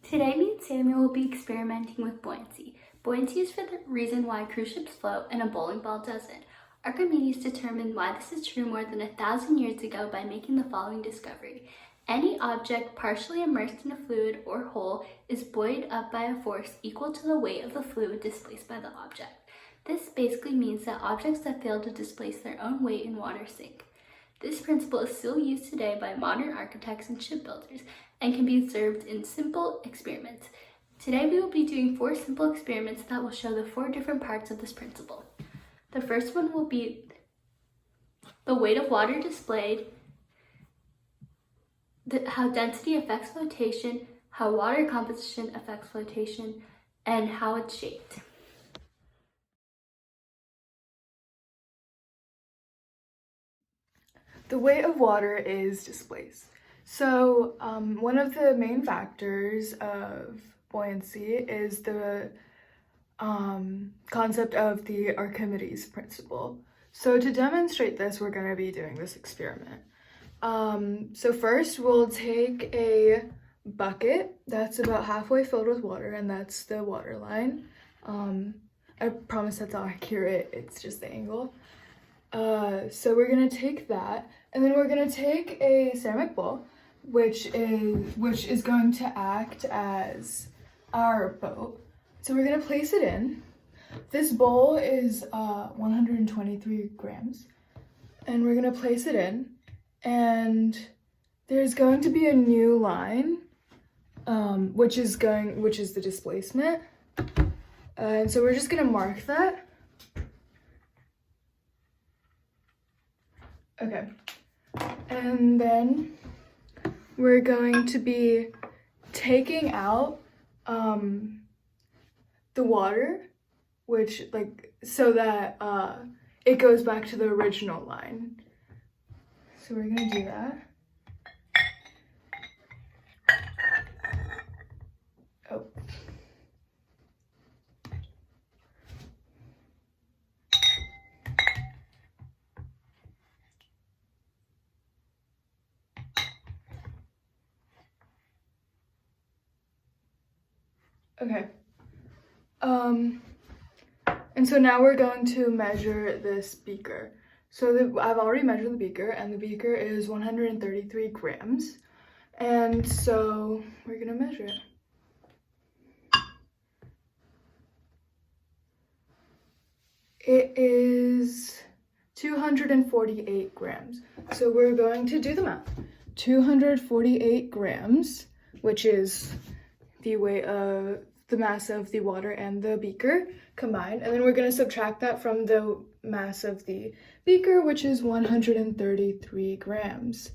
Today, me and Sami will be experimenting with buoyancy. Buoyancy is for the reason why cruise ships float and a bowling ball doesn't. Archimedes determined why this is true more than 1,000 years ago by making the following discovery. Any object partially immersed in a fluid or whole is buoyed up by a force equal to the weight of the fluid displaced by the object. This basically means that objects that fail to displace their own weight in water sink. This principle is still used today by modern architects and shipbuilders and can be observed in simple experiments. Today we will be doing 4 simple experiments that will show the 4 different parts of this principle. The first one will be the weight of water displayed, how density affects flotation, how water composition affects flotation, and how it's shaped. The weight of water is displaced. So one of the main factors of buoyancy is the concept of the Archimedes principle. So to demonstrate this, we're going to be doing this experiment. So first we'll take a bucket that's about halfway filled with water, and that's the water line. I promise that's accurate, it's just the angle. So we're gonna take that, and then we're gonna take a ceramic bowl, which is going to act as our boat. So we're gonna place it in. This bowl is 123 grams, and we're gonna place it in, and there's going to be a new line, which is the displacement, and so we're just gonna mark that. Okay, and then we're going to be taking out the water, so that it goes back to the original line. So we're gonna do that. Oh. Okay, and so now we're going to measure this beaker. So I've already measured the beaker, and the beaker is 133 grams. And so we're gonna measure it. It is 248 grams. So we're going to do the math. 248 grams, which is the weight of the mass of the water and the beaker combined, and then we're going to subtract that from the mass of the beaker, which is 133 grams.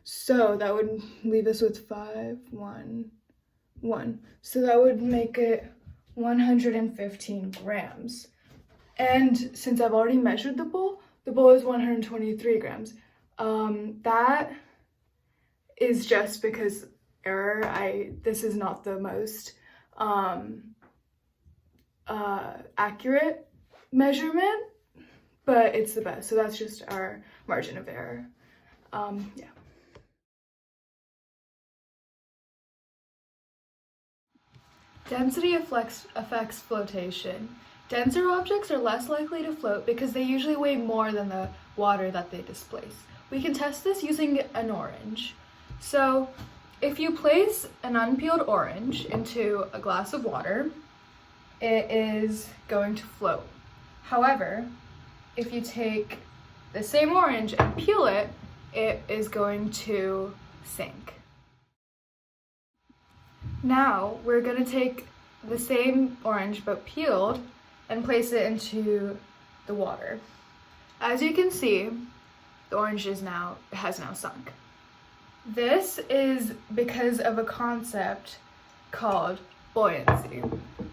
So that would leave us with 5, 1, 1. So that would make it 115 grams. And since I've already measured the bowl is 123 grams. That is just because error. This is not the most accurate measurement, but it's the best. So that's just our margin of error. Yeah. Density affects flotation. Denser objects are less likely to float because they usually weigh more than the water that they displace. We can test this using an orange. So if you place an unpeeled orange into a glass of water, it is going to float. However, if you take the same orange and peel it, it is going to sink. Now we're going to take the same orange but peeled and place it into the water. As you can see, the orange has now sunk. This is because of a concept called buoyancy.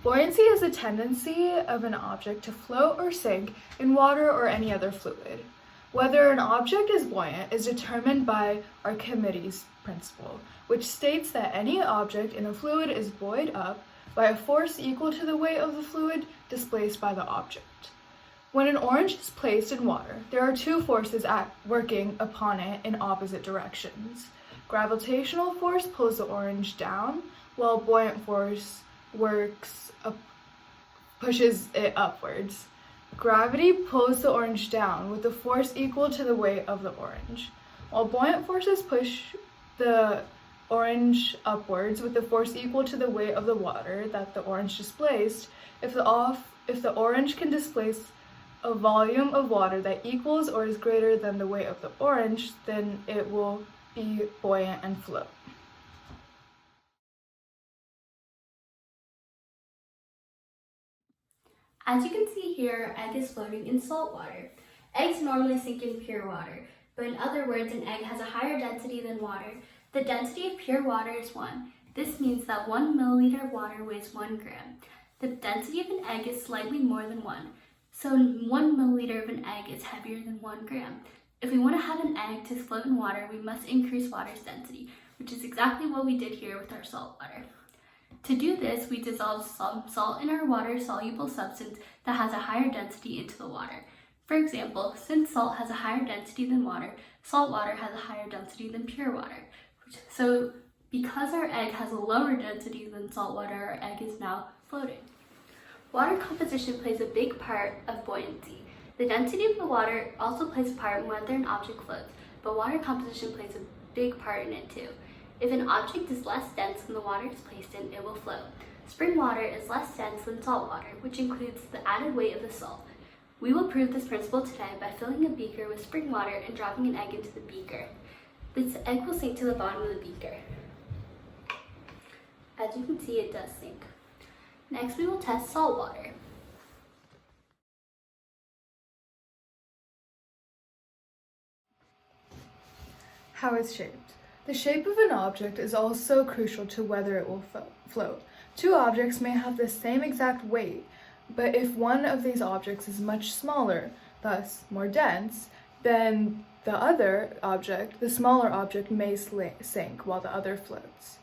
Buoyancy is a tendency of an object to float or sink in water or any other fluid. Whether an object is buoyant is determined by Archimedes' principle, which states that any object in a fluid is buoyed up by a force equal to the weight of the fluid displaced by the object. When an orange is placed in water, there are 2 forces working upon it in opposite directions. Gravitational force pulls the orange down, while buoyant force pushes it upwards. Gravity pulls the orange down with a force equal to the weight of the orange, while buoyant forces push the orange upwards with a force equal to the weight of the water that the orange displaced. If the orange can displace a volume of water that equals or is greater than the weight of the orange, then it will be buoyant and float. As you can see here, our egg is floating in salt water. Eggs normally sink in pure water, but in other words, an egg has a higher density than water. The density of pure water is 1. This means that 1 milliliter of water weighs 1 gram. The density of an egg is slightly more than 1, so 1 milliliter of an egg is heavier than 1 gram. If we want to have an egg to float in water, we must increase water's density, which is exactly what we did here with our salt water. To do this, we dissolve some salt in our water-soluble substance that has a higher density into the water. For example, since salt has a higher density than water, salt water has a higher density than pure water. So because our egg has a lower density than salt water, our egg is now floating. Water composition plays a big part of buoyancy. The density of the water also plays a part in whether an object floats, but water composition plays a big part in it too. If an object is less dense than the water it's placed in, it will float. Spring water is less dense than salt water, which includes the added weight of the salt. We will prove this principle today by filling a beaker with spring water and dropping an egg into the beaker. This egg will sink to the bottom of the beaker. As you can see, it does sink. Next, we will test salt water. How it's shaped. The shape of an object is also crucial to whether it will float. Two objects may have the same exact weight, but if one of these objects is much smaller, thus more dense, then the other object, the smaller object, may sink while the other floats.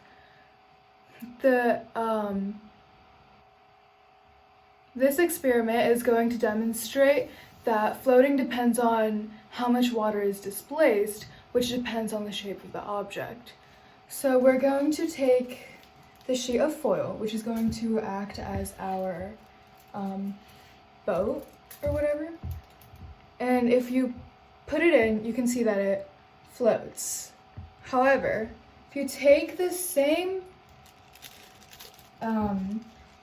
This experiment is going to demonstrate that floating depends on how much water is displaced, which depends on the shape of the object. So we're going to take the sheet of foil, which is going to act as our boat or whatever. And if you put it in, you can see that it floats. However, if you take the same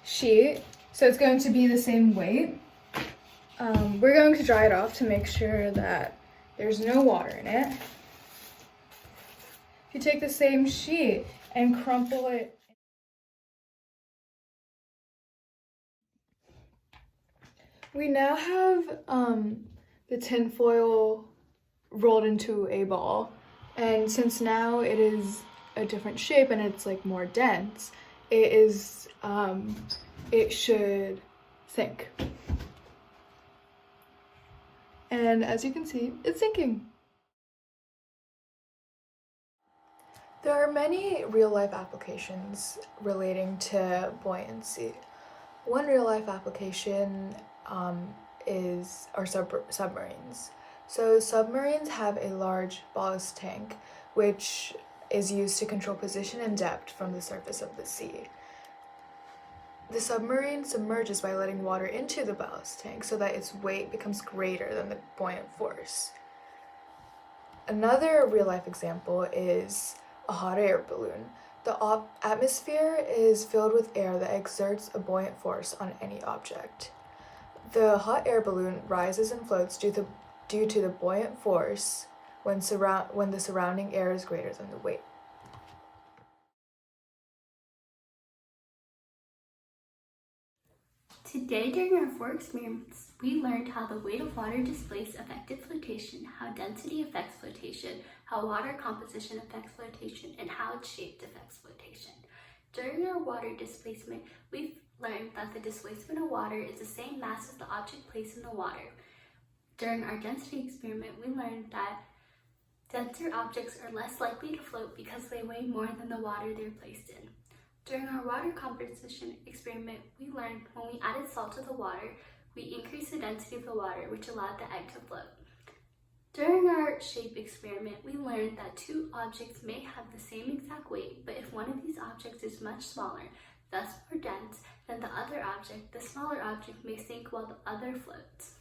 sheet, so it's going to be the same weight, we're going to dry it off to make sure that there's no water in it. If you take the same sheet and crumple it, we now have the tin foil rolled into a ball, and since now it is a different shape and it's like more dense, it should sink. And as you can see, it's sinking. There are many real-life applications relating to buoyancy. One real-life application are submarines. So submarines have a large ballast tank, which is used to control position and depth from the surface of the sea. The submarine submerges by letting water into the ballast tank so that its weight becomes greater than the buoyant force. Another real-life example is a hot air balloon. The atmosphere is filled with air that exerts a buoyant force on any object. The hot air balloon rises and floats due to the buoyant force when the surrounding air is greater than the weight. Today, during our 4 experiments, we learned how the weight of water displaced affected flotation, how density affects flotation, how water composition affects flotation, and how its shape affects flotation. During our water displacement, we've learned that the displacement of water is the same mass as the object placed in the water. During our density experiment, we learned that denser objects are less likely to float because they weigh more than the water they're placed in. During our water composition experiment, we learned when we added salt to the water, we increased the density of the water, which allowed the egg to float. During our shape experiment, we learned that two objects may have the same exact weight, but if one of these objects is much smaller, thus more dense, than the other object, the smaller object may sink while the other floats.